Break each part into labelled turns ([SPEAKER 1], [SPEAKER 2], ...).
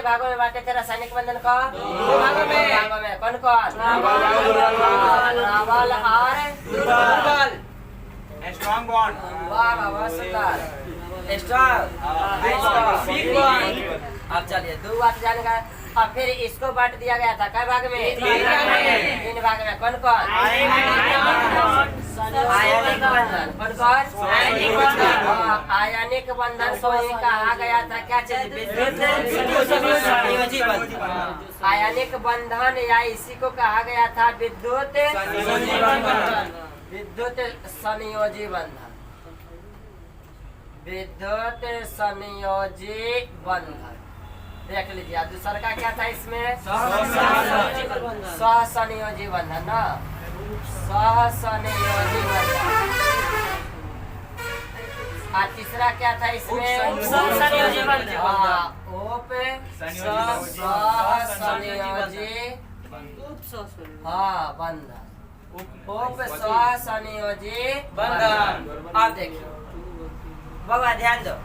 [SPEAKER 1] भागों में बांटे थे रासायनिक बंधन को? 2 भागों में। कौन कौन? प्रबल और दुर्बल।
[SPEAKER 2] Strong bond.
[SPEAKER 1] वाह वाह बहुत सुंदर। Strong weak bond. अब चलिए 2 बात जान गए। अब फिर इसको बांट दिया गया था कै भाग में? 3 भाग में। कौन कौन? आयनिक बंधन। कौन कौन? आयनिक बंधन को ही कहा गया था क्या चीज? विद्युत संयोजी बंधन। आयनिक बंधन या इसी को कहा गया था विद्युत संयोजी बंधन। विद्युत संयोजी बंधन। विद्युत संयोजी बंधन देख लीजिए। दूसरा का क्या था इसमें? सहसंयोजी बंधन ना, सहसंयोजी बंधन। और तीसरा क्या था इसमें?
[SPEAKER 3] उपसंयोजी बंधन।
[SPEAKER 1] उप सहसंयोजी बंधन। उप सहसंयोजी बंधन। अब देखिए बाबा ध्यान दो,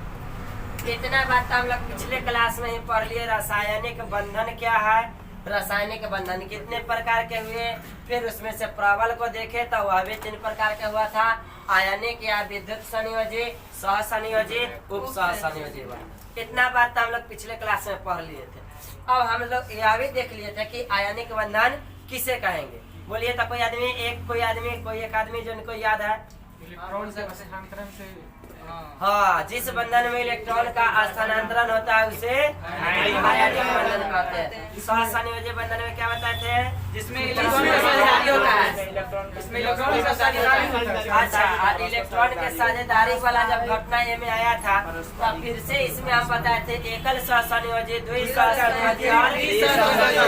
[SPEAKER 1] इतना बात हम लोग पिछले क्लास में ही पढ़ लिए। रासायनिक बंधन क्या है, रासायनिक बंधन कितने प्रकार के हुए, फिर उसमें से प्रबल को देखे तो वह भी 3 प्रकार का हुआ था। आयनिक या विद्युत संयोजी, सहसंयोजी, उप सहसंयोजी बंधन। इतना बात हम लोग पिछले क्लास में पढ़ लिए थे। अब हम लोग यह भी देख लिए थे कि आयनिक बंधन किसे कहेंगे। बोलिए तो कोई एक आदमी जिनको याद है?
[SPEAKER 2] इलेक्ट्रॉन से स्थानांतरण से।
[SPEAKER 1] हाँ, जिस बंधन में इलेक्ट्रॉन का स्थानांतरण होता है उसे आयनिक बंधन कहते हैं। सहसंयोजी बंधन में क्या बताए थे?
[SPEAKER 3] जिसमें इलेक्ट्रॉन का साझेदारी होता है।
[SPEAKER 2] इसमें इलेक्ट्रॉन का साझेदारी होता है।
[SPEAKER 1] अच्छा, इलेक्ट्रॉन के साझेदारी वाला जब घटना ये में आया था तो फिर से इसमें हम बताए थे एकल सहसंयोजी, द्वि सहसंयोजी और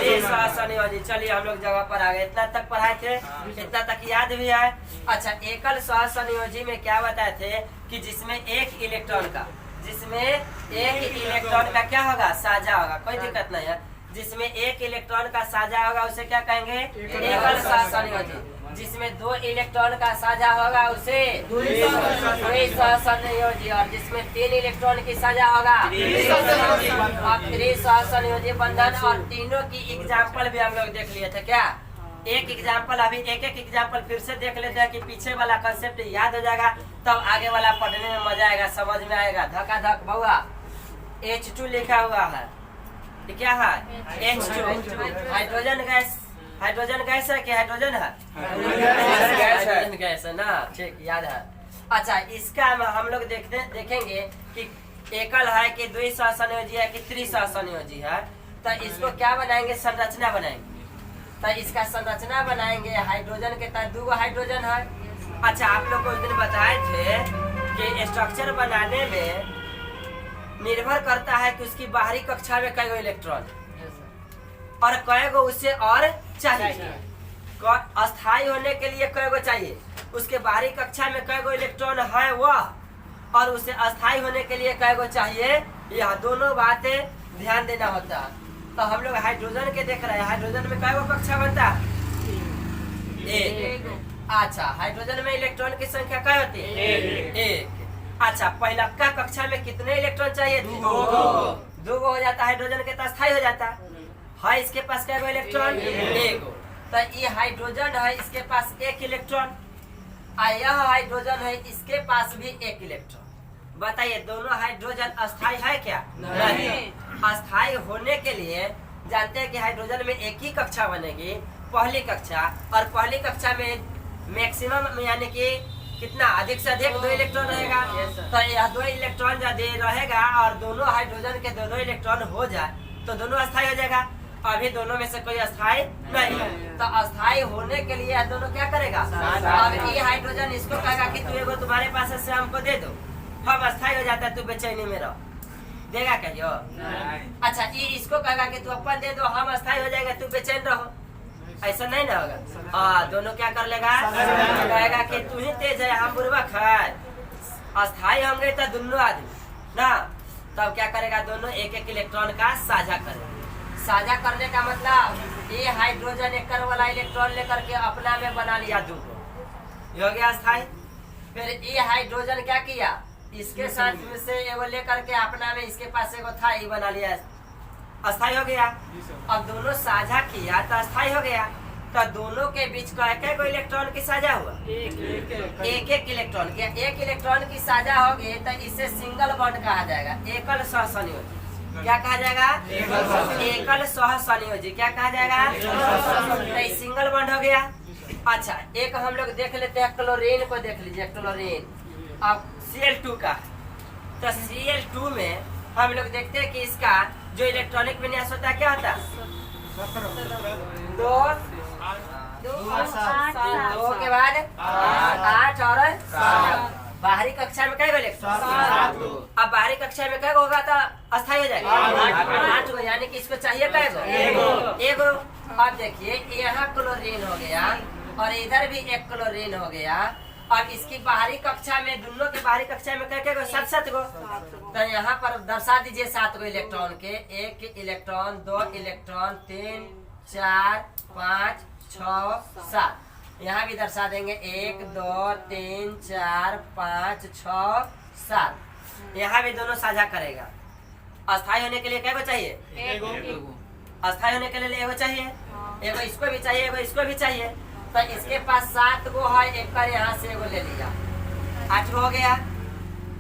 [SPEAKER 1] त्रिसहसंयोजी। चलिए हम लोग जगह पर आ गए। इतना तक पढ़ाए थे, इतना तक याद भी है। अच्छा, एकल सहसंयोजी में क्या बताए थे कि जिसमें एक इलेक्ट्रॉन का क्या होगा? साझा होगा। कोई दिक्कत नहीं है। जिसमें एक इलेक्ट्रॉन का साझा होगा उसे क्या कहेंगे? एकल सहसंयोजी। जिसमें 2 इलेक्ट्रॉन का साझा होगा उसे द्वि सहसंयोजी। और जिसमें 3 इलेक्ट्रॉन की साझा होगा त्रिसहसंयोजी बंधन। और तीनों की एग्जाम्पल भी हम लोग देख लिए थे। क्या एक एग्जाम्पल, अभी एक एग्जाम्पल फिर से देख लेते हैं कि पीछे वाला कंसेप्ट याद हो जाएगा, तब आगे वाला पढ़ने में मजा आएगा, समझ में आएगा। धक्का धक बउआ H2 लिखा हुआ है, ये क्या है? H2 hydrogen gas. Hydrogen gas है कि हाइड्रोजन है? हाइड्रोजन गैस है ना, ठीक याद है। अच्छा, इसका हम लोग देखेंगे कि एकल है कि द्वि सहसंयोजी है कि त्रिसहसंयोजी है। तो इसको क्या बनाएंगे? संरचना बनाएंगे। तो इसका संरचना बनाएंगे। हाइड्रोजन के तहत 2 हाइड्रोजन है। अच्छा, आप लोग को उस दिन बताए थे कि स्ट्रक्चर बनाने में निर्भर करता है कि उसकी बाहरी कक्षा में कई गो इलेक्ट्रॉन और कई गो उससे और चाहिए। अस्थायी होने के लिए कई गो चाहिए, उसके बाहरी कक्षा में कई गो इलेक्ट्रॉन है वह, और उसे अस्थायी होने के लिए कई गो चाहिए। यह दोनों बातें ध्यान देना होता है। तो हम लोग हाइड्रोजन के देख रहे हैं। हाइड्रोजन में कई गो कक्षा बनता है? 1। अच्छा, हाइड्रोजन में इलेक्ट्रॉन की संख्या क्या होती है? 1। अच्छा, पहला का कक्षा में कितने इलेक्ट्रॉन चाहिए? 2 हो जाता है। हाइड्रोजन के पास स्थायी हो जाता है। इसके पास क्या इलेक्ट्रॉन? 1। तो ये हाइड्रोजन है, इसके पास 1 इलेक्ट्रॉन। यह हाइड्रोजन है, इसके पास भी 1 इलेक्ट्रॉन। बताइए, दोनों हाइड्रोजन अस्थायी है क्या? नहीं। अस्थायी होने के लिए जानते हैं कि हाइड्रोजन में एक ही कक्षा बनेगी, पहली कक्षा। और पहली कक्षा में मैक्सिमम यानी कि कितना अधिक से अधिक 2 इलेक्ट्रॉन रहेगा। तो यह 2 इलेक्ट्रॉन यदि रहेगा और दोनों हाइड्रोजन के 2 इलेक्ट्रॉन हो जाए तो दोनों अस्थायी हो जाएगा। अभी दोनों में से कोई अस्थायी नहीं है। तो अस्थायी होने के लिए दोनों क्या करेगा? अब ये हाइड्रोजन इसको कहेगा कि तू एगो तुम्हारे पास से हमको दे दो, हम अस्थायी हो जाता है, तू बेचैनी में रहो। देगा कहियो? अच्छा, ये इसको कहेगा कि तू अपन दे दो, हम अस्थायी हो जाएगा, तू बेचैन रहो। ऐसा नहीं ना होगा। दोनों क्या कर लेगा? कहेगा कि तू ही तेज है, हम बुर्बक है। अस्थायी होंगे तो दोनों आदमी ना, तब क्या करेगा? दोनों 1 इलेक्ट्रॉन का साझा करेगा। साझा करने का मतलब ये हाइड्रोजन एक वाला इलेक्ट्रॉन लेकर के अपना में बना लिया 2 हो गया अस्थायी। फिर ये हाइड्रोजन क्या किया? इसके साथ से एगो लेकर के अपना में इसके पास एगो था, ये बना लिया अस्थाई हो गया।
[SPEAKER 2] जी सर।
[SPEAKER 1] अब दोनों साझा किया तो अस्थाई हो गया। तो दोनों के बीच का एक इलेक्ट्रॉन की साझा हुआ, एक एक इलेक्ट्रॉन क्या एक इलेक्ट्रॉन की साझा होगी तो इसे सिंगल बॉन्ड कहा जाएगा, एकल सहसंयोजी। क्या कहा जाएगा? एकल सहसंयोजी। क्या कहा जाएगा? तो सिंगल बॉन्ड हो गया। अच्छा, एक हम लोग देख लेते हैं क्लोरीन को, देख लीजिए क्लोरीन। अब Cl2 का, तो Cl2 में हम लोग देखते हैं कि इसका जो इलेक्ट्रॉनिक विन्यास होता है क्या होता है? दो के बाद 8 और बाहरी कक्षा में क्या इलेक्ट्रॉन? अब बाहरी कक्षा में क्या होगा तो अस्थाई हो जाएगा 8 गो, यानी कि इसको चाहिए क्या एगो। अब देखिए यहाँ क्लोरीन हो गया और इधर भी एक क्लोरीन हो गया। अब इसकी बाहरी कक्षा में, दोनों की बाहरी कक्षा में क्या गो? 7 गो। तो यहाँ पर दर्शा दीजिए 7 गो इलेक्ट्रॉन के, 1 इलेक्ट्रॉन, 2 इलेक्ट्रॉन, 3 4 5 6 7। यहाँ भी दर्शा देंगे 1 2 3 4 5 6 7। यहाँ भी दोनों साझा करेगा। अस्थाई होने के लिए क्या चाहिए? अस्थाई होने के लिए एगो चाहिए, एगो इसको भी चाहिए, एगो इसको भी चाहिए। तो इसके पास 7 गो है, एक कर यहाँ से एगो ले लिया, 8 गो हो गया।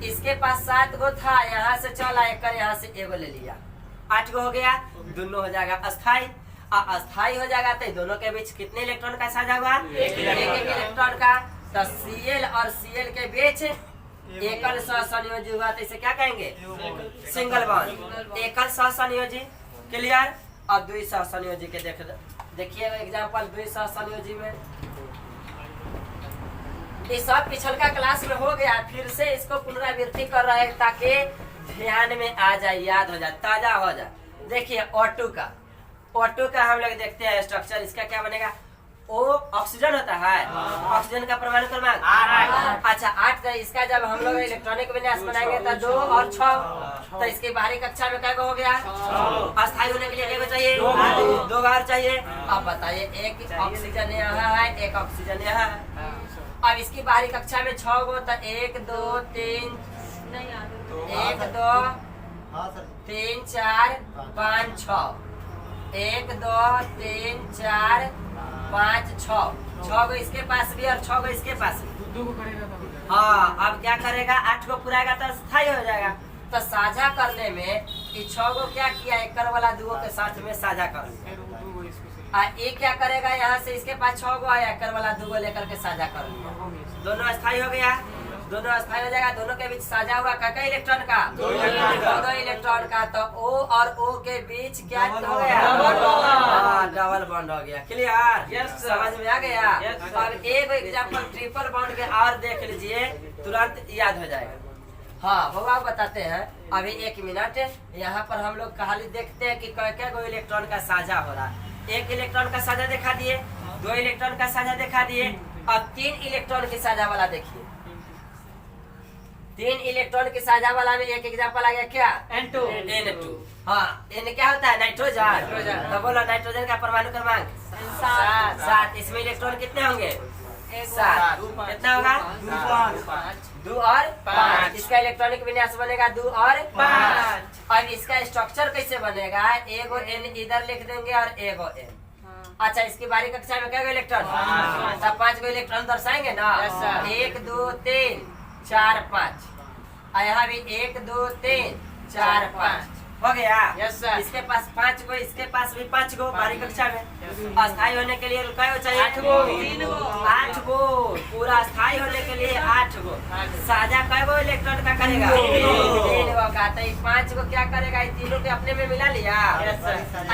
[SPEAKER 1] इसके पास 7 गो था, यहाँ से चला एक कर यहाँ से एगो ले लिया, 8 गो हो गया। दोनों हो जाएगा अस्थाई। अस्थाई हो जाएगा तो दोनों के बीच कितने इलेक्ट्रॉन का साझा हुआ? एक इलेक्ट्रॉन का। तो Cl और Cl के बीच एकल सहसंयोजी हुआ, तो इसे क्या कहेंगे? सिंगल बॉन्ड, एकल सहसंयोजी। क्लियर? अब द्वि सहसंयोजी के देखिए एग्जांपल द्वि सहसंयोजी में। ये सब पिछलका क्लास में हो गया, फिर से इसको पुनरावृत्ति कर रहे हैं ताकि ध्यान में आ जाए, याद हो जाए, ताजा हो जाए। देखिए O2 का हम लोग देखते हैं स्ट्रक्चर। इसका क्या बनेगा? O ऑक्सीजन होता है, ऑक्सीजन का परमाणु क्रमांक 8। अच्छा 8 का इसका जब हम लोग इलेक्ट्रॉनिक विन्यास बनाएंगे तो 2 और 6। तो इसकी बाहरी कक्षा में क्या हो गया? अस्थाई होने के लिए क्या चाहिए? 2 बार चाहिए। अब बताइए, एक ऑक्सीजन यहाँ है, एक ऑक्सीजन यहाँ है। अब इसकी बाहरी कक्षा में 6 गो, तो 1 2 3 1 2 3 4 5 6 1 2 3 4 5 6 गो इसके पास भी और 6 गो इसके पास भी।
[SPEAKER 2] दो को करेगा तो हो जाएगा।
[SPEAKER 1] हाँ, अब क्या करेगा? 8 गो पुराएगा तो स्थायी हो जाएगा। तो साझा करने में 6 गो क्या किया? एकड़ वाला 2 के साथ में साझा कर लिया।
[SPEAKER 2] फिर वो दो को इसको से
[SPEAKER 1] एक क्या करेगा? यहाँ से इसके पास 6 गो है, एकड़ वाला 2 लेकर के साझा कर लिया। दोनों स्थायी हो गया, दोनों अस्थाई हो जाएगा। दोनों के बीच साझा हुआ का इलेक्ट्रॉन का? 2 इलेक्ट्रॉन का। तो O और O के बीच क्या हो गया? डबल बॉन्ड हो गया। क्लियर? समझ में आ गया? अब एक एग्जांपल ट्रिपल बॉन्ड के और देख लीजिए, तुरंत याद हो जाएगा। हाँ बउआ बताते हैं। अभी 1 मिनट यहाँ पर हम लोग खाली देखते हैं कि क्या गो इलेक्ट्रॉन का साझा हो रहा है। 1 इलेक्ट्रॉन का साझा दिखा दिए, 2 इलेक्ट्रॉन का साझा दिखा दिए। अब 3 इलेक्ट्रॉन की साझा वाला देखिए। 3 इलेक्ट्रॉन के साझा वाला में एक एग्जांपल आ गया क्या? N2। हाँ, N क्या होता है? नाइट्रोजन। तो बोलो नाइट्रोजन का परमाणु क्रमांक 7। इसमें इलेक्ट्रॉन कितने होंगे? 7। कितना होगा? 2 और 5। इसका इलेक्ट्रॉनिक विन्यास बनेगा 2 और 5। अब इसका स्ट्रक्चर कैसे बनेगा? एगो N इधर लिख देंगे और एगो N। अच्छा, इसकी बाहरी कक्षा में क्या इलेक्ट्रॉन? तब 5 गो इलेक्ट्रॉन दर्शाएंगे ना। 1 2 3 4 5। यहाँ भी 1 2 3 4 5 हो गया। इसके पास 5 गो, इसके पास भी 5 गो बाहरी कक्षा में। अस्थाई होने के लिए क्या चाहिए? 8 गो। 8 गो पूरा अस्थाई होने के लिए 8 गो। साझा कै गो इलेक्ट्रॉन का करेगा? 3 गो का। तो 5 गो क्या करेगा? ये तीनों के अपने में मिला लिया।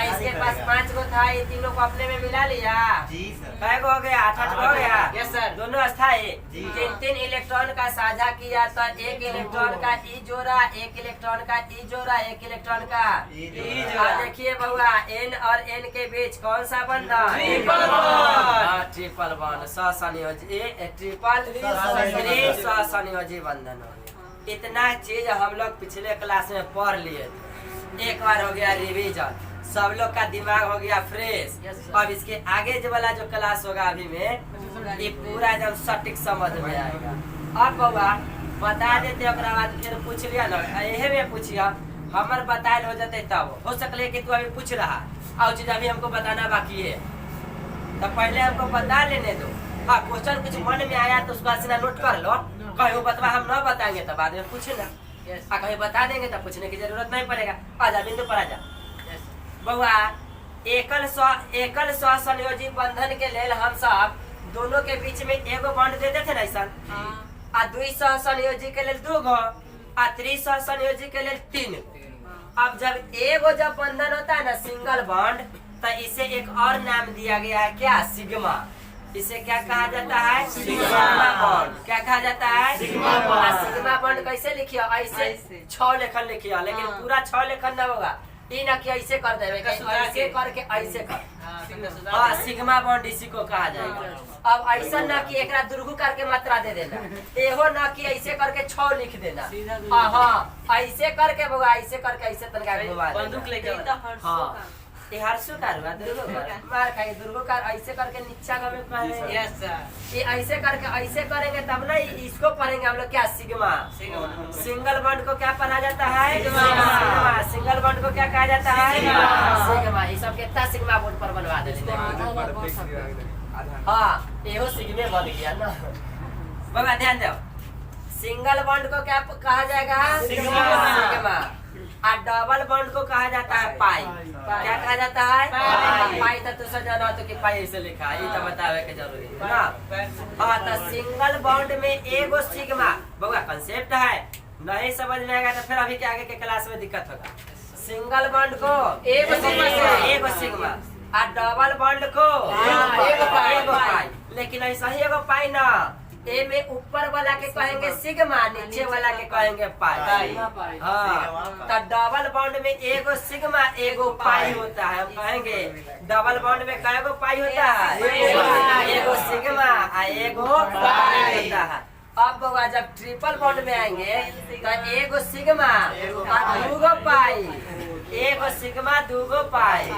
[SPEAKER 1] इसके पास 5 गो था, ये तीनों को अपने में मिला लिया। कै गो हो गया? 8 गो हो गया। दोनों अस्थाई। 3 इलेक्ट्रॉन का साझा किया तो 1 इलेक्ट्रॉन का ई जोड़ा, 1 इलेक्ट्रॉन का ई जोड़ा, 1 इलेक्ट्रॉन का देखिए बउआ, N और N के बीच कौन सा बंधन? Triple bond. सहसंयोजी ट्रिपल सहसंयोजी बंधन हो गया। इतना चीज हम लोग पिछले क्लास में पढ़ लिए थे। एक बार हो गया रिवीजन, सब लोग का दिमाग हो गया फ्रेश। अब इसके आगे जो वाला जो क्लास होगा अभी में, ये पूरा एकदम सटीक समझ में आएगा। अब बउआ बता देते, ओकरा बाद फिर पूछ लिया ना, यही में पूछिया हमर बतायल हो जाते तब हो सकले कि तू अभी पूछ रहा और चीज अभी हमको बताना बाकी है, तो पहले हमको बता लेने दो। हाँ, क्वेश्चन कुछ मन में आया तो उसको आसिना नोट कर लो, कहीं बतवा हम न बताएंगे तो बाद में पूछना, कहीं बता देंगे तो पूछने की जरूरत नहीं पड़ेगा। आजा बिंदु पर आजा। बउआ, एकल स्व संयोजी बंधन के लेल हम सब दोनों के बीच में एगो बॉन्ड दे देते ना ऐसा, आ द्वि सह संयोजी के लेल 2 गो, आ त्रि सह संयोजी के लेल 3 गो। अब जब एगो जब बंधन होता है ना सिंगल बॉन्ड, तो इसे एक और नाम दिया गया है, क्या? सिग्मा। इसे क्या कहा जाता है? Sigma bond. क्या कहा जाता है? Sigma bond. सिग्मा बॉन्ड कैसे लिखियो? ऐसे 6 लेखन लिखियो, लेकिन पूरा 6 लेखन न होगा, ई ना कि ऐसे कर देवे, ऐसे करके ऐसे कर। हाँ, सिग्मा बॉन्ड इसी को कहा जाएगा। अब ऐसा ना कि एक दुर्गु करके मात्रा दे देना, एहो ना कि ऐसे करके 6 लिख देना। हाँ, ऐसे करके बउआ, ऐसे करके ऐसे तनका घुमा देना।
[SPEAKER 3] बंदूक लेके
[SPEAKER 1] हाँ, ये हर्षुकार हुआ, दुर्गुकार मार खाएंगे, दुर्गुकार ऐसे करके नीचा का में पढ़े।
[SPEAKER 3] Yes sir.
[SPEAKER 1] ये ऐसे करके ऐसे करेंगे तब ना इसको पढ़ेंगे हम लोग, क्या? सिग्मा। सिंगल बॉन्ड को क्या पढ़ा जाता है? सिग्मा। सिंगल बॉन्ड को क्या कहा जाता है? सिग्मा। ये सब कितना सिग्मा बोर्ड पर बनवा देते। हाँ, एहो सिग्मे बन गया ना। बाबा ध्यान दो, सिंगल बॉन्ड को क्या कहा जाएगा? सिग्मा। और डबल बॉन्ड को कहा जाता है पाई। क्या कहा जाता है? पाई। तो तू जाना तो कि पाई ऐसे लिखा है, ये तो बतावे के जरूरी है ना। हाँ, तो सिंगल बॉन्ड में एगो सिग्मा, बउआ कंसेप्ट है, नहीं समझ में आएगा तो फिर अभी के आगे के क्लास में दिक्कत होगा। सिंगल बॉन्ड को एगो सिग्मा, और डबल बॉन्ड को एगो पाई। लेकिन ऐसा ही एगो पाई ना, ए में ऊपर वाला के कहेंगे सिग्मा, नीचे वाला के कहेंगे पाई। हाँ, तो डबल बॉन्ड में एगो सिग्मा एगो पाई होता है। हम कहेंगे डबल बॉन्ड में कएगो पाई होता है? एगो सिग्मा आ एगो पाई होता है। अब बउआ जब ट्रिपल बॉन्ड में आएंगे तो एगो सिग्मा और 2 गो पाई, एगो सिग्मा 2 गो पाई,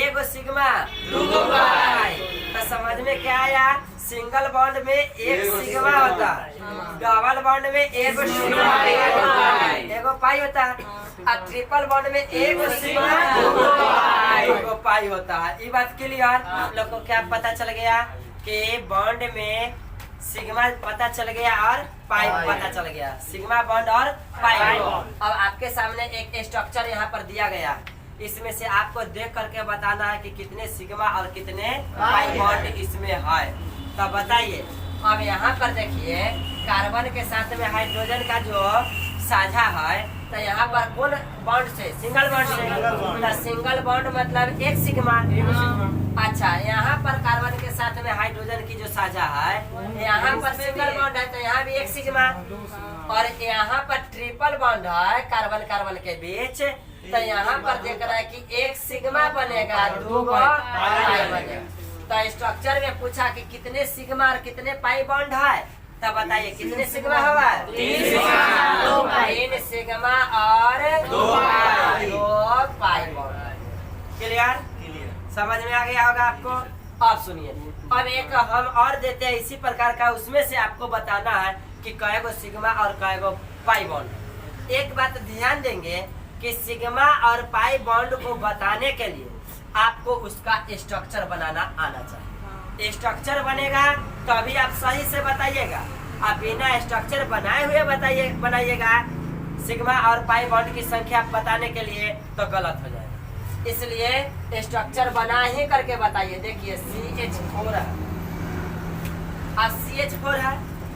[SPEAKER 1] एगो सिग्मा 2 गो पाई। तो समझ में क्या आया? सिंगल बॉन्ड में एक सिग्मा होता है, डबल बॉन्ड में एगो सिग्मा एगो पाई होता है, और ट्रिपल बॉन्ड में एगो सिग्मा 2 गो पाई होता है। ये बात क्लियर? आप लोग को क्या पता चल गया कि बॉन्ड में सिग्मा पता चल गया और पाई पता चल गया, सिग्मा बॉन्ड और पाई। अब आपके सामने एक स्ट्रक्चर यहाँ पर दिया गया, इसमें से आपको देख करके बताना है कि कितने सिग्मा और कितने पाई बॉन्ड इसमें है। तो बताइए, अब यहाँ पर देखिए कार्बन के साथ में हाइड्रोजन का जो साझा है, तो यहाँ पर कौन बॉन्ड से? सिंगल बॉन्ड से। तो सिंगल बॉन्ड मतलब एक सिग्मा। अच्छा, यहाँ पर कार्बन के साथ में हाइड्रोजन की जो साझा है, यहाँ पर सिंगल बॉन्ड है, तो यहाँ भी एक सिग्मा। और यहाँ पर ट्रिपल बॉन्ड है कार्बन कार्बन के बीच, तो यहाँ पर देख रहा है कि एक सिग्मा बनेगा, 2 गो पाई बनेगा। तो स्ट्रक्चर में पूछा कि कितने सिग्मा और कितने पाई बॉन्ड है, तब बताइए कितने सिग्मा हुआ? 3 सिग्मा और 2 पाई बॉन्ड। क्लियर? समझ में आ गया होगा आपको। अब सुनिए, अब एक हम और देते हैं इसी प्रकार का, उसमें से आपको बताना है कि कएगो सिग्मा और कएगो पाई बॉन्ड। एक बात ध्यान देंगे कि सिग्मा और पाई बॉन्ड को बताने के लिए आपको उसका स्ट्रक्चर बनाना आना चाहिए। स्ट्रक्चर बनेगा तो अभी आप सही से बताइएगा, आप बिना स्ट्रक्चर बनाए हुए बनाइएगा सिग्मा और पाई बॉन्ड की संख्या बताने के लिए तो गलत हो जाएगा। इसलिए स्ट्रक्चर बना ही करके बताइए। देखिए CH4 है, अब CH4 है,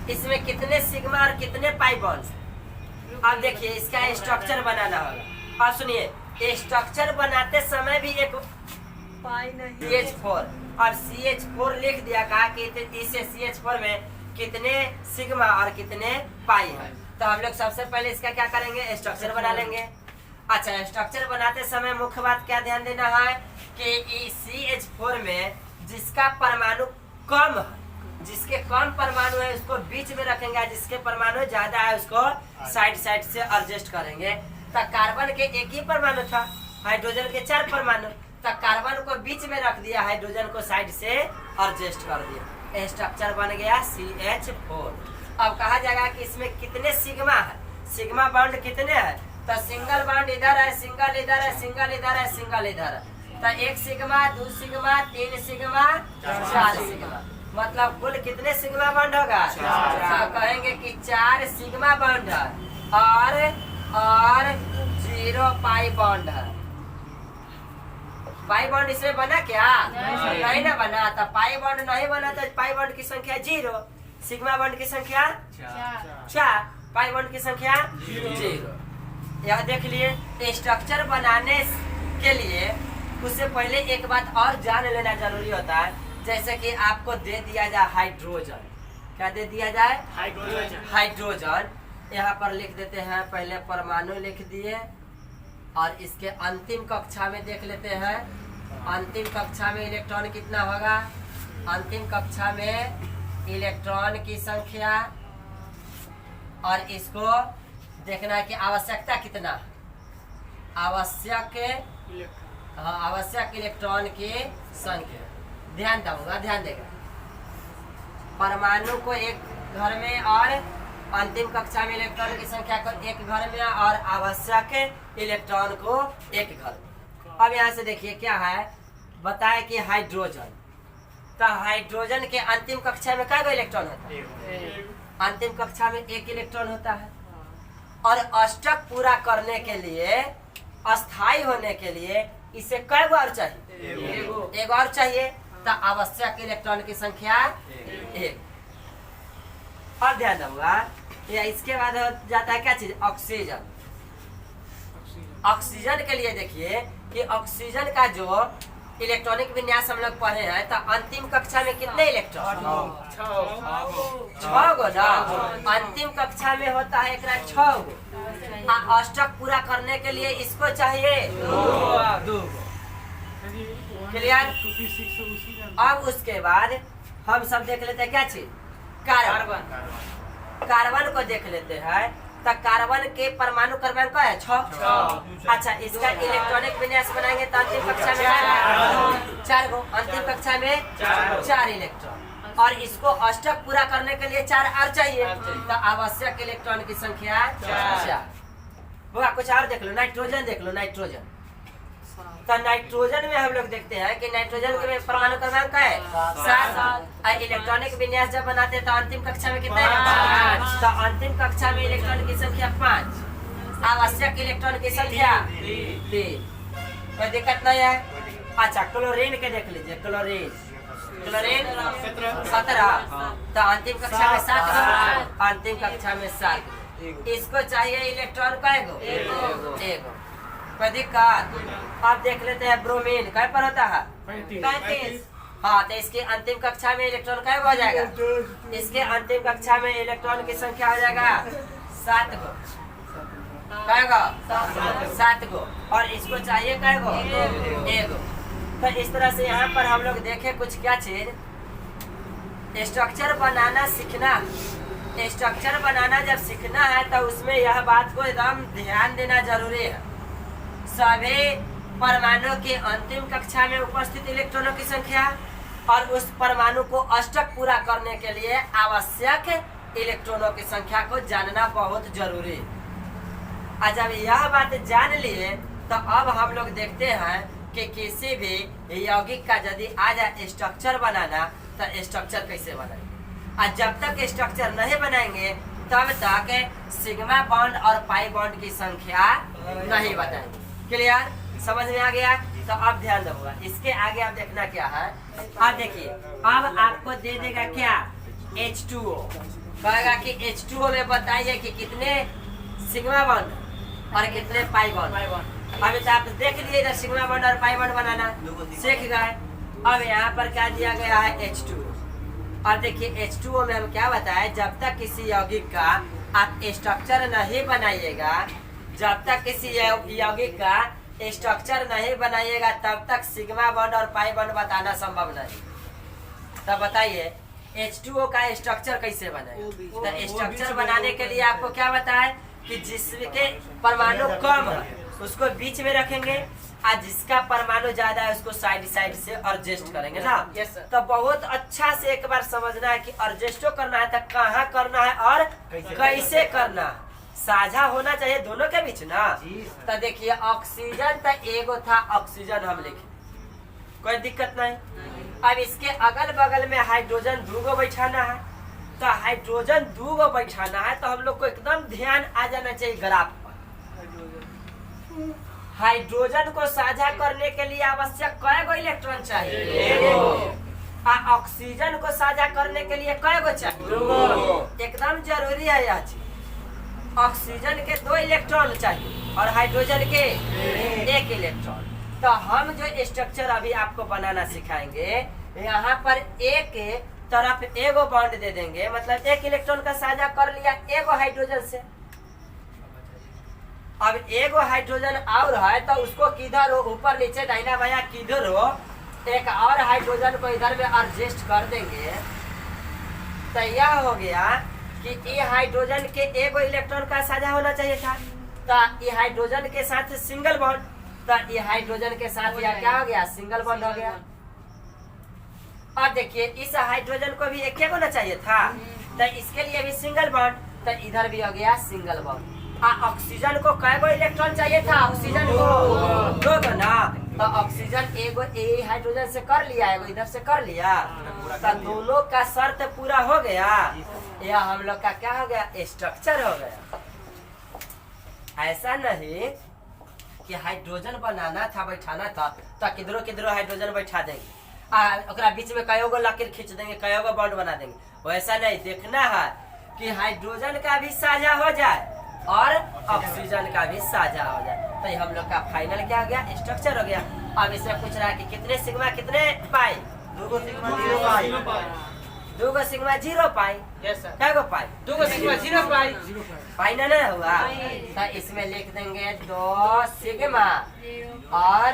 [SPEAKER 1] इसमें कितने सिग्मा और कितने पाई बॉन्ड। अब देखिए इसका स्ट्रक्चर बनाना होगा। अब सुनिए, स्ट्रक्चर बनाते समय भी एक पाई नहीं, CH4 और CH4 लिख दिया, कहा कि इसे CH4 में कितने सिग्मा और कितने पाई है। तो हम लोग सबसे पहले इसका क्या करेंगे? स्ट्रक्चर बना लेंगे। अच्छा, स्ट्रक्चर बनाते समय मुख्य बात क्या ध्यान देना है कि CH4 में जिसका परमाणु कम है, जिसके कम परमाणु है उसको बीच में रखेंगे, जिसके परमाणु ज्यादा है उसको साइड से एडजस्ट करेंगे। तो कार्बन के एक ही परमाणु था, हाइड्रोजन के 4 परमाणु, तो कार्बन को बीच में रख दिया, हाइड्रोजन को साइड से एडजस्ट कर दिया, स्ट्रक्चर बन गया CH4। अब कहा जाएगा कि इसमें कितने सिग्मा है, सिग्मा बॉन्ड कितने हैं? तो सिंगल बॉन्ड इधर है, सिंगल इधर है, सिंगल इधर है, सिंगल इधर है। तो 1 सिग्मा, 2 सिग्मा, 3 सिग्मा, 4 सिग्मा, मतलब कुल कितने सिग्मा बॉन्ड होगा? तो कहेंगे कि 4 सिग्मा बॉन्ड है और 0 पाई बॉन्ड है। पाई बॉन्ड इसमें बना क्या? नहीं ना बना। तो पाई बॉन्ड नहीं बना तो पाई बॉन्ड की संख्या 0, सिग्मा बॉन्ड की संख्या 4, पाई बॉन्ड की संख्या 0। यह देख लिए। स्ट्रक्चर बनाने के लिए उससे पहले एक बात और जान लेना जरूरी होता है। जैसे कि आपको दे दिया जाए हाइड्रोजन, क्या दे दिया जाए? हाइड्रोजन। यहाँ पर लिख देते हैं, पहले परमाणु लिख दिए और इसके अंतिम कक्षा में देख लेते हैं। अंतिम कक्षा में इलेक्ट्रॉन कितना होगा? अंतिम कक्षा में इलेक्ट्रॉन की संख्या और इसको देखना है कि आवश्यकता कितना, आवश्यक इलेक्ट्रॉन की संख्या। ध्यान दूंगा, ध्यान देगा। परमाणु को एक घर में और अंतिम कक्षा में इलेक्ट्रॉन की संख्या को एक घर में और आवश्यक इलेक्ट्रॉन को एक घर में। अब यहाँ से देखिए क्या है, बताए कि हाइड्रोजन। तो हाइड्रोजन के अंतिम कक्षा में क्या इलेक्ट्रॉन होता है? अंतिम कक्षा में 1 इलेक्ट्रॉन होता है। और अष्टक पूरा करने के लिए, अस्थाई होने के लिए इसे कै बार चाहिए? एक और चाहिए। तो आवश्यक इलेक्ट्रॉन की संख्या 1। और ध्यान दूंगा, या इसके बाद जाता है क्या चीज? ऑक्सीजन। ऑक्सीजन के लिए देखिए कि ऑक्सीजन का जो इलेक्ट्रॉनिक विन्यास हम लोग पढ़े हैं, तो अंतिम कक्षा में कितने इलेक्ट्रॉन? 6 गो ना। अंतिम कक्षा में होता है एक 6 गो। अष्टक पूरा करने के लिए इसको चाहिए 2 गो। क्लियर? अब उसके बाद हम सब देख लेते हैं क्या चीज? कार्बन। कार्बन को देख लेते हैं। तो कार्बन के परमाणु क्रमांक क्या है? 6। अच्छा, इसका इलेक्ट्रॉनिक विन्यास बनाएंगे तो अंतिम कक्षा में 4 गो। अंतिम कक्षा में 4 इलेक्ट्रॉन। और इसको अष्टक पूरा करने के लिए 4 और चाहिए। तो आवश्यक इलेक्ट्रॉन की संख्या 4। होगा। कुछ और देख लो, नाइट्रोजन देख लो। नाइट्रोजन, तो नाइट्रोजन में हम लोग देखते हैं कि नाइट्रोजन के परमाणु क्रमांक क्या है? 7। इलेक्ट्रॉनिक विन्यास जब बनाते हैं तो अंतिम कक्षा में कितना है? 5। तो अंतिम कक्षा में इलेक्ट्रॉन की संख्या 5, आवश्यक इलेक्ट्रॉन की संख्या 3। कोई दिक्कत नहीं है। अच्छा, क्लोरीन के देख लीजिए। क्लोरीन 17। तो अंतिम कक्षा में 7, अंतिम कक्षा में 7। इसको चाहिए इलेक्ट्रॉन कै गो? 1 गो। कोई दिक्कत? आप देख लेते हैं ब्रोमीन कै पर होता है? 35। हाँ, तो इसके अंतिम कक्षा में इलेक्ट्रॉन कै गो हो जाएगा? इसके अंतिम कक्षा में इलेक्ट्रॉन की संख्या हो जाएगा 7 गो। कै गो? 7 गो। और इसको चाहिए कै गो? 1 गो। तो इस तरह से यहाँ पर हम लोग देखे कुछ क्या चीज, स्ट्रक्चर बनाना सीखना। स्ट्रक्चर बनाना जब सीखना है तो उसमें यह बात को एकदम ध्यान देना जरूरी है। सभी परमाणु के अंतिम कक्षा में उपस्थित इलेक्ट्रॉनों की संख्या और उस परमाणु को अष्टक पूरा करने के लिए आवश्यक इलेक्ट्रॉनों की संख्या को जानना बहुत जरूरी है। जब यह बात जान लिए तो अब हम लोग देखते हैं कि किसी भी यौगिक का यदि आ जाए स्ट्रक्चर बनाना, तो स्ट्रक्चर कैसे बनाए। और जब तक स्ट्रक्चर नहीं बनाएंगे तब तक सिग्मा बॉन्ड और पाई बॉन्ड की संख्या नहीं बताएंगे। क्लियर? समझ में आ गया? तो अब ध्यान दूंगा। इसके आगे आप देखना क्या है। अब देखिए, अब आपको दे देगा क्या? H2O। कहेगा कि H2O में बताइए कि कितने सिग्मा बॉन्ड और कितने पाई बॉन्ड। अभी तो आप देख लिए इधर सिग्मा बॉन्ड और पाई बॉन्ड बनाना सीख गए। अब यहाँ पर क्या दिया गया है? H2O। और देखिए H2O में हम क्या बताए, जब तक किसी यौगिक का आप स्ट्रक्चर नहीं बनाइएगा, जब तक किसी यौगिक का स्ट्रक्चर नहीं बनाइएगा तब तक सिग्मा बॉन्ड और पाई बॉन्ड बताना संभव नहीं। तब बताइए H2O का स्ट्रक्चर कैसे बनाए। तो स्ट्रक्चर बनाने के लिए आपको क्या बताए कि जिसके परमाणु कम है उसको बीच में रखेंगे और जिसका परमाणु ज्यादा है उसको साइड से एडजस्ट करेंगे ना। तो बहुत अच्छा से एक बार समझना है कि एडजस्टो करना है तो कहाँ करना है और कैसे करना है। साझा होना चाहिए दोनों के बीच ना। तो देखिए ऑक्सीजन तो एगो था, ऑक्सीजन हम लिखे, कोई दिक्कत नहीं। अब इसके अगल बगल में हाइड्रोजन 2 गो बैठाना है, तो हाइड्रोजन 2 गो बैठाना है तो हम लोग को एकदम ध्यान आ जाना चाहिए ग्राफ पर। हाइड्रोजन को साझा करने के लिए आवश्यक कै गो इलेक्ट्रॉन चाहिए? ऑक्सीजन को साझा करने के लिए कै गो चाहिए? एकदम जरूरी है यह चीज। ऑक्सीजन के 2 इलेक्ट्रॉन चाहिए और हाइड्रोजन के 1 इलेक्ट्रॉन। तो हम जो स्ट्रक्चर अभी आपको बनाना सिखाएंगे, यहाँ पर एक तरफ एगो बॉन्ड दे देंगे, मतलब 1 इलेक्ट्रॉन का साझा कर लिया एगो हाइड्रोजन से। अब एगो हाइड्रोजन और है तो उसको किधर हो, ऊपर नीचे दाहिना बायां किधर हो, एक और हाइड्रोजन को इधर में एडजस्ट कर देंगे। तो यह हो गया कि ये हाइड्रोजन के एगो इलेक्ट्रॉन का साझा होना चाहिए था, तो ये हाइड्रोजन के साथ सिंगल बॉन्ड, तो ये हाइड्रोजन के साथ यह क्या हो गया, सिंगल बॉन्ड हो गया। और देखिए इस हाइड्रोजन को भी एक होना चाहिए था, तो इसके लिए भी सिंगल बॉन्ड, तो इधर भी हो गया सिंगल बॉन्ड। ऑक्सीजन को कै गो इलेक्ट्रॉन चाहिए था? ऑक्सीजन को 2 गो ना, तो ऑक्सीजन एगो ए हाइड्रोजन से कर लिया, एगो इधर से कर लिया, तो दोनों का शर्त पूरा हो गया। यह हम लोग का क्या हो गया, स्ट्रक्चर हो गया। ऐसा नहीं कि हाइड्रोजन बनाना था, बैठाना था, तो किधरो किधरो हाइड्रोजन बैठा देंगे, ओकरा बीच में कई गो लकीर खींच देंगे, कई गो बॉन्ड बना देंगे। वैसा नहीं, देखना है कि हाइड्रोजन का भी साझा हो जाए और ऑक्सीजन का भी साझा हो जाए। तो ये हम लोग का फाइनल क्या हो गया, स्ट्रक्चर हो गया। अब इसमें पूछ रहा है कि कितने सिग्मा कितने पाई?
[SPEAKER 2] 2 गो सिग्मा 0 पाई।
[SPEAKER 1] 2 गो सिग्मा 0 पाई।
[SPEAKER 3] Yes sir.
[SPEAKER 1] क्या गो पाई?
[SPEAKER 3] 2 गो सिग्मा 0 पाई।
[SPEAKER 1] पाई ना हुआ, तो इसमें लिख देंगे 2 सिग्मा और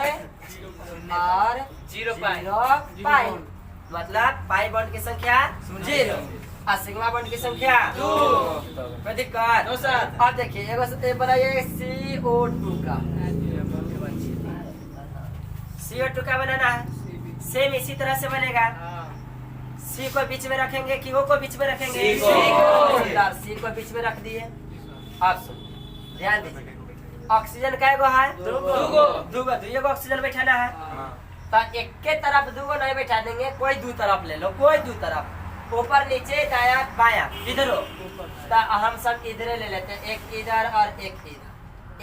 [SPEAKER 3] 0 पाई।
[SPEAKER 1] 0 पाई, मतलब पाई बॉन्ड की संख्या 0 और सिग्मा बॉन्ड की संख्या 2। कोई दिक्कत?
[SPEAKER 3] No sir.
[SPEAKER 1] अब देखिए एगो बनाइए CO2 का, CO2 का बनाना है, सेम इसी तरह से बनेगा। सी को बीच में रखेंगे कि ओ को बीच में रखेंगे?
[SPEAKER 3] सी को।
[SPEAKER 1] सी को बीच में रख दिए। अब सुन ध्यान दीजिए, ऑक्सीजन का एगो है 2 गो, 2 गो ऑक्सीजन बैठाना है, तो एक के तरफ 2 गो नहीं बैठा देंगे, कोई 2 तरफ ले लो, कोई 2 तरफ, ऊपर नीचे दाया बाया इधर हो, तो हम सब इधर ले लेते हैं, एक इधर और एक इधर।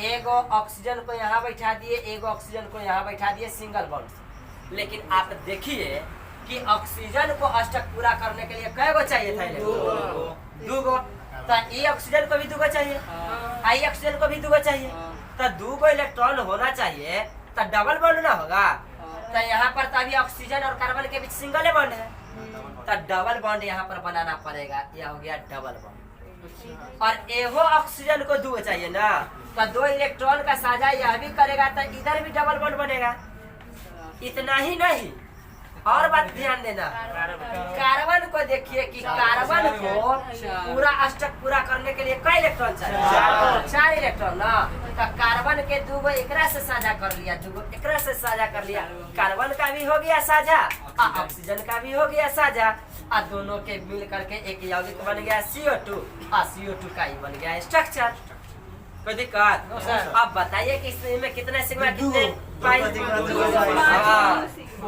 [SPEAKER 1] एगो ऑक्सीजन को यहाँ बैठा दिए, एगो ऑक्सीजन को यहाँ बैठा दिए सिंगल बॉन्ड से। लेकिन आप देखिए कि ऑक्सीजन को अष्टक पूरा करने के लिए कै गो चाहिए था? 2 गो। तो ई ऑक्सीजन को भी 2 गो चाहिए, आई ऑक्सीजन को भी 2 गो चाहिए, तो 2 गो इलेक्ट्रॉन होना चाहिए, तो डबल बॉन्ड ना होगा। तो यहाँ पर तभी ऑक्सीजन और कार्बन के बीच सिंगल बॉन्ड है, तो डबल बॉन्ड यहाँ पर बनाना पड़ेगा। यह हो गया डबल बॉन्ड। और एगो ऑक्सीजन को 2 चाहिए ना, तो 2 इलेक्ट्रॉन का साझा यह भी करेगा, तो इधर भी डबल बॉन्ड बनेगा। इतना ही नहीं, और बात ध्यान देना, कार्बन को देखिए कि कार्बन को पूरा अष्टक पूरा करने के लिए कई इलेक्ट्रॉन चाहिए? 4 इलेक्ट्रॉन ना, तो कार्बन के 2 गो एकरा से साझा कर लिया, 2 गो एकरा से साझा कर लिया, कार्बन का भी हो गया साझा और ऑक्सीजन का भी हो गया साझा, और दोनों के मिल करके एक यौगिक बन गया CO2 और CO2 का ही बन गया स्ट्रक्चर। कोई दिक्कत? अब बताइए कि इसमें कितने सिग्मा कितने पाई?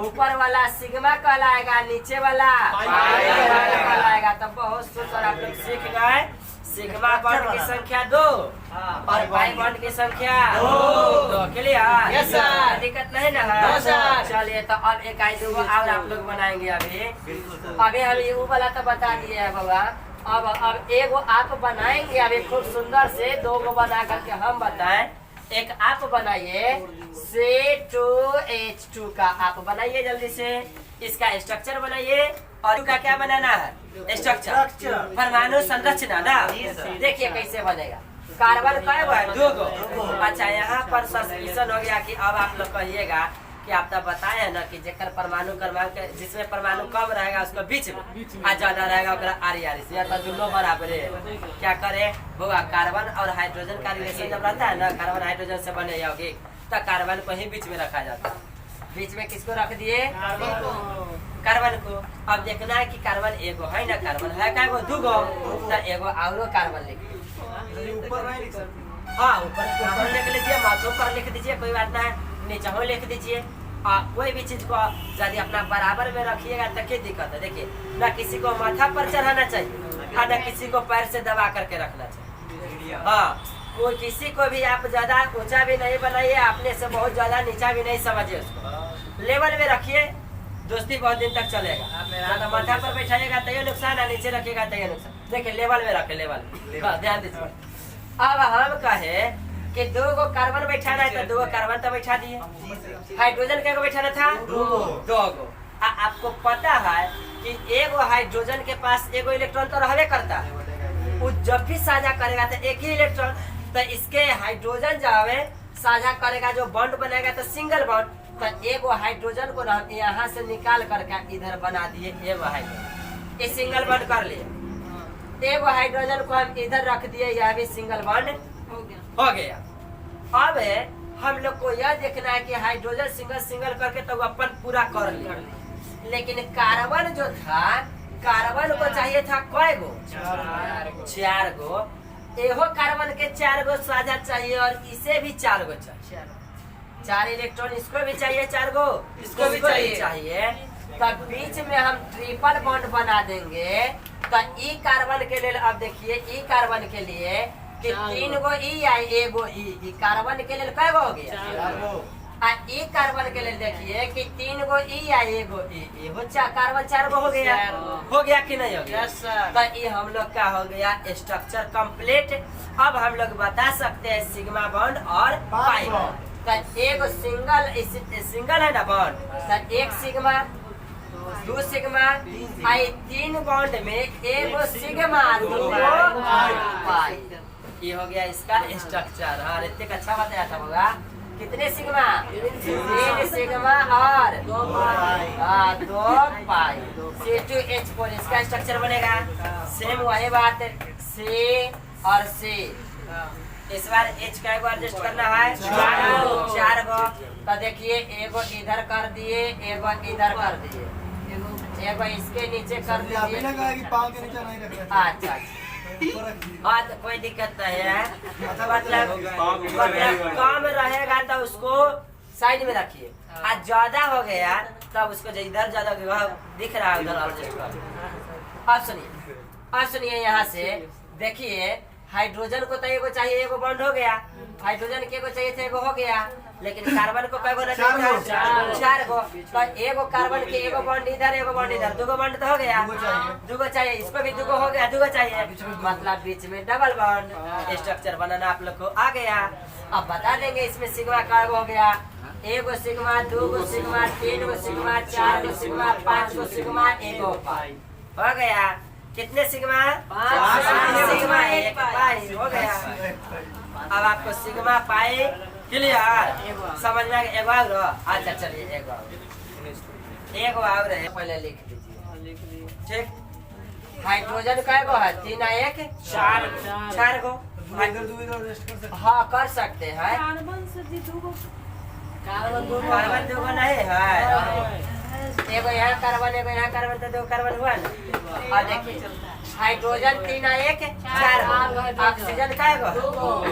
[SPEAKER 1] ऊपर वाला सिग्मा कहलाएगा, नीचे वाला पाई कहलाएगा। तो बहुत सुंदर आप लोग सीख गए, सिग्मा बॉन्ड की संख्या 2 और पाई बॉन्ड की संख्या 2। क्लियर?
[SPEAKER 3] Yes sir.
[SPEAKER 1] दिक्कत नहीं ना?
[SPEAKER 3] No sir.
[SPEAKER 1] चलिए तो अब एक आई 2 और आप लोग बनाएंगे। अभी हम ये वाला तो बता दिए है बाबा, अब एगो आप बनाएंगे अभी खूब सुंदर से, 2 गो बना करके हम बताएं। एक आप बनाइए C2H2 का, आप बनाइए जल्दी से, इसका स्ट्रक्चर बनाइए। और का क्या बनाना है? स्ट्रक्चर, परमाणु संरचना ना। देखिए कैसे बनेगा। कार्बन का है 2 गो। अच्छा यहाँ पर सस्पेंशन हो गया कि अब आप लोग कहिएगा कि आप तो बताए हैं ना कि जेकर परमाणु क्रमांक जिसमें परमाणु कम रहेगा उसको बीच में आ ज्यादा रहेगा ओकरा आरी से, या तो दोनों बराबर है। क्या करे होगा, कार्बन और हाइड्रोजन का रिलेशन जब रहता है ना, कार्बन हाइड्रोजन से बने यौगिक, तो कार्बन को ही बीच में रखा जाता है। बीच में किसको रख दिए? कार्बन को। अब देखना है कि कार्बन एगो है ना, कार्बन है क्या? 2 गो, तो एगो और कार्बन लिख
[SPEAKER 2] ऊपर नहीं लिख सकते।
[SPEAKER 1] हाँ ऊपर लिख लीजिए, माथों पर लिख दीजिए, कोई बात नहीं, नीचे हो लिख दीजिए। कोई भी चीज को यदि अपना बराबर में रखिएगा तो क्या दिक्कत है। देखिए ना किसी को माथा पर चढ़ाना चाहिए और ना किसी को पैर से दबा करके रखना चाहिए। हाँ कोई किसी को भी आप ज्यादा ऊंचा भी नहीं बनाइए, अपने से बहुत ज्यादा नीचा भी नहीं समझिए, उसको लेवल में रखिए, दोस्ती बहुत दिन तक चलेगा। ना माथा पर बैठाइएगा तो ये नुकसान है, नीचे रखिएगा तो ये नुकसान। देखिए लेवल में रखे, लेवल ध्यान दीजिए। अब हम कहे कि 2 गो कार्बन बैठाना है तो 2 गो कार्बन तो बैठा दिए। हाइड्रोजन क्या बैठाना था? 2 गो। आपको पता है कि एगो हाइड्रोजन के पास एगो इलेक्ट्रॉन तो रहबे करता है, वो जब भी साझा करेगा तो एक ही इलेक्ट्रॉन, तो इसके हाइड्रोजन जावे साझा करेगा, जो बॉन्ड बनेगा तो सिंगल बॉन्ड। तो एगो हाइड्रोजन को हम यहाँ से निकाल करके इधर बना दिए एगो हाइड्रोजन, ये सिंगल बॉन्ड कर लिए। एगो हाइड्रोजन को हम इधर रख दिए, यह भी सिंगल बॉन्ड हो गया। अब हम लोग को यह देखना है कि हाइड्रोजन सिंगल करके तो अपन पूरा कर लिया, लेकिन कार्बन जो था, कार्बन को चाहिए था कय गो? 4 गो। एहो कार्बन के 4 गो साझा चाहिए और इसे भी 4 गो चाहिए। 4 इलेक्ट्रॉन इसको भी चाहिए, 4 गो इसको भी चाहिए। तब बीच में हम ट्रिपल बॉन्ड बना देंगे। तो ई कार्बन के लिए अब देखिए, ई कार्बन के लिए कि 3 गो ई आई, एगो ई कार्बन के लिए कय गो हो गया?
[SPEAKER 2] 4 गो।
[SPEAKER 1] ई कार्बन के लिए देखिए कि 3 गो ई आई, एगो ई हो, कार्बन 4 गो हो गया। हो गया कि नहीं हो गया?
[SPEAKER 3] Yes sir.
[SPEAKER 1] तो ये हम लोग का हो गया स्ट्रक्चर कंप्लीट। अब हम लोग बता सकते हैं सिग्मा बॉन्ड और पाई बॉन्ड। तो एगो सिंगल है ना बॉन्ड, तो 1 सिग्मा, 2 सिग्मा, आई 3 बॉन्ड में एगो सिग्मा, 2 पाई। ये हो गया इसका स्ट्रक्चर। हाँ ऋतिक अच्छा बताया था होगा। कितने सिग्मा? 3 सिग्मा और 2 पाई। C2H4 इसका स्ट्रक्चर बनेगा। सेम वही बात, C और C। इस बार H का एगो एडजस्ट करना है, 4 गो। तो देखिए एगो इधर कर दिए, एगो इधर कर दिए, एगो इसके नीचे कर दीजिए। अच्छा हाँ तो कोई दिक्कत नहीं है, मतलब कम रहेगा तो उसको साइड में रखिए, आज ज्यादा हो गया तब उसको इधर ज्यादा दिख रहा है उधर एडजस्ट कर। अब सुनिए यहाँ से देखिए, हाइड्रोजन को तो एगो चाहिए, एगो बॉन्ड हो गया। हाइड्रोजन के एगो चाहिए था, एगो हो गया। लेकिन कार्बन को कई गो? 4 गो। तो एगो कार्बन के एगो बॉन्ड इधर, एगो बॉन्ड इधर, 2 गो बॉन्ड तो हो गया। 2 गो चाहिए, इसको भी 2 गो हो गया, 2 गो चाहिए, मतलब बीच में डबल बॉन्ड स्ट्रक्चर बनाना आप लोग को आ गया। अब बता देंगे इसमें सिग्मा का हो गया, एगो सिग्मा, 2 गो सिग्मा, 3 गो सिग्मा, 4 गो सिग्मा, 5 गो सिग्मा, एगो पाई हो गया। कितने सिग्मा? 5 सिग्मा, 1 पाई हो गया। अब आपको सिग्मा पाई क्लियर समझ में आ गया? एगो और? अच्छा चलिए एगो और है, पहले लिख दीजिए। ठीक, हाइड्रोजन का एगो है, 3 और 1 4 गो। हाँ कर सकते हैं। कार्बन 2 गो नहीं है, एगो यहाँ कार्बन, एगो यहाँ कार्बन, तो 2 कार्बन हुआ ना। और देखिए हाइड्रोजन 3 और 1 4 गो, ऑक्सीजन का एगो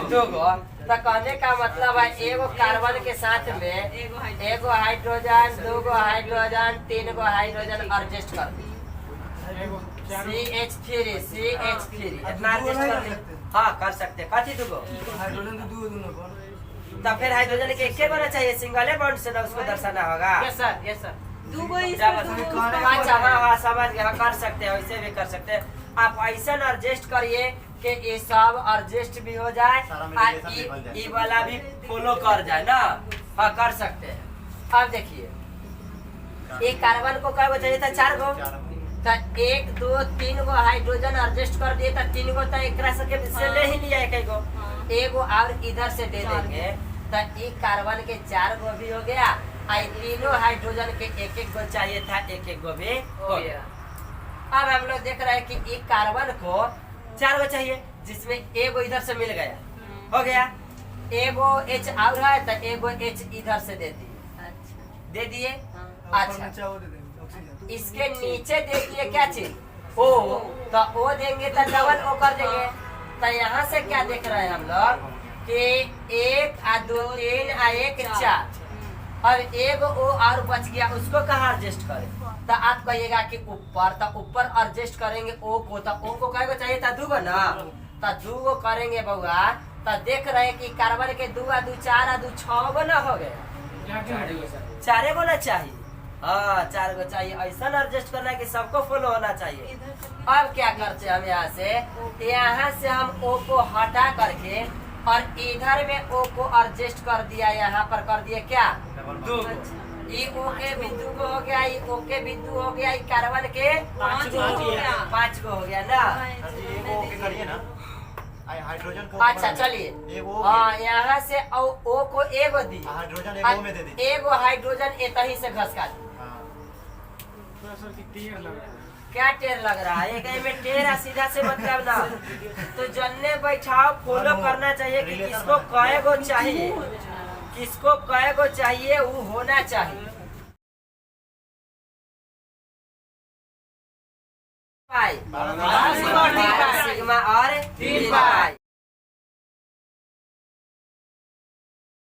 [SPEAKER 1] 2 गो। तो कहने का मतलब है एगो कार्बन के साथ में एगो हाइड्रोजन, 2 गो हाइड्रोजन, 3 गो हाइड्रोजन एडजस्ट कर दी, CH3 इतना एडजस्ट कर ली। हाँ कर सकते, कथी 2 गो? तो फिर हाइड्रोजन के एक बना चाहिए, सिंगल बॉन्ड से ना उसको दर्शाना होगा।
[SPEAKER 3] Yes sir, yes sir.
[SPEAKER 1] अच्छा हाँ समझ गया, कर सकते हैं, वैसे भी कर सकते हैं। आप ऐसा एडजस्ट करिए कि ये सब एडजस्ट भी हो जाए और ये वाला भी फॉलो कर जाए ना। हाँ कर सकते हैं। अब देखिए एक कार्बन को क्या चाहिए था? 4 गो। तो 1 2 3 गो हाइड्रोजन एडजस्ट कर दिए, तो 3 गो तो एक से ले ही लिया, एक गो एगो और इधर से दे देंगे। तो एक कार्बन के 4 गो भी हो गया, और तीनों हाइड्रोजन के 1 गो चाहिए था, 1 गो भी हो गया। अब हम लोग देख रहे हैं कि एक कार्बन को 4 गो चाहिए, जिसमें एगो इधर से मिल गया, हो गया। एगो H और है तो एगो H इधर से दे दिए। अच्छा इसके नीचे देखिए क्या चीज? O, तो O देंगे तो डबल O कर देंगे, तो यहाँ से क्या देख रहे हैं हम लोग कि 1 आ 2 3 आ 1 4 और एक ओ और बच गया, उसको कहाँ एडजस्ट करें? तो आप कहिएगा कि ऊपर, तो ऊपर एडजस्ट करेंगे ओ को, तो ओ को कहेगा चाहिए था 2 गो ना, तो 2 गो करेंगे बउआ। तो देख रहे हैं कि कार्बन के 2 आ 2 4 आ 2 6 गो ना हो गया, 4 गो ना चाहिए। हाँ 4 गो चाहिए, ऐसा एडजस्ट करना है कि सबको फॉलो होना चाहिए। अब क्या करते हैं हम यहाँ से हम ओ को हटा करके और इधर में ओ को एडजस्ट कर दिया, यहाँ पर कर दिए क्या 2 गो। ई ओ के भी 2 गो हो गया, ई ओ के भी 2 हो गया, ई कार्बन के 5 गो हो गया ना।
[SPEAKER 2] करिए ना हाइड्रोजन को।
[SPEAKER 1] अच्छा चलिए, हाँ यहाँ से ओ को एगो दी,
[SPEAKER 2] हाइड्रोजन एगो में दे दी,
[SPEAKER 1] एगो हाइड्रोजन एतही से घसका दी। क्या टेर लग रहा है? एक में टेर सीधा से मतलब ना, तो जन्ने बैठाओ फॉलो करना चाहिए कि किसको कए गो चाहिए, किसको कए गो चाहिए वो होना चाहिए। सिग्मा और 3 पाई।